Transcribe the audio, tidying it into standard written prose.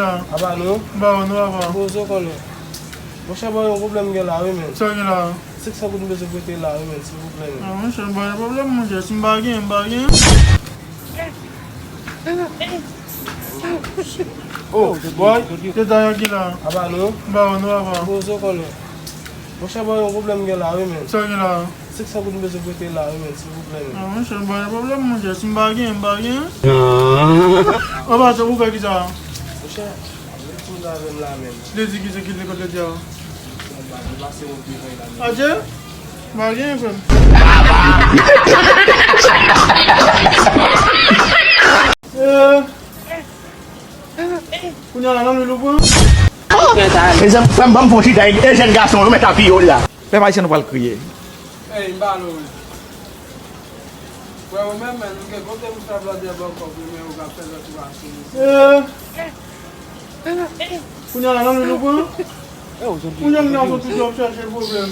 Abano? Ba, nou avan. Bozo kolo. Mwen chan yon problem gen la we men. Sa gen la? 600 gout mwen se gote la we men, s'il vous plaît. Mwen chan ba yon problem mwen jè. Si mbagen. Oh, boy. Te dayan gen la? Abano? Ba, nou avan. Bozo kolo. Mwen chan yon problem gen la we men. Sa gen la? 600 gout mwen se gote la we men, s'il vous plaît. Mwen chan ba yon problem mwen jè. Si mbagen. O ba, se ou ka ki sa? Mwen chan, mwen tou la ven la men. Le di ki se ki le kote di ya? Mwen base yon bivan la men. Aje? Mbagen kon? Kounya la nan mi lupon? E jen bam fon si da e jen gason yo met a pi yo la. Pe pa isen nou pal kriye. Hey, mbano men. Mwen men men, mwen kote mwen sa blade bon kop men ou ga fè zot yon asin. Kounya la nan mi lupon? Kounya mwen an son tout job chache problem.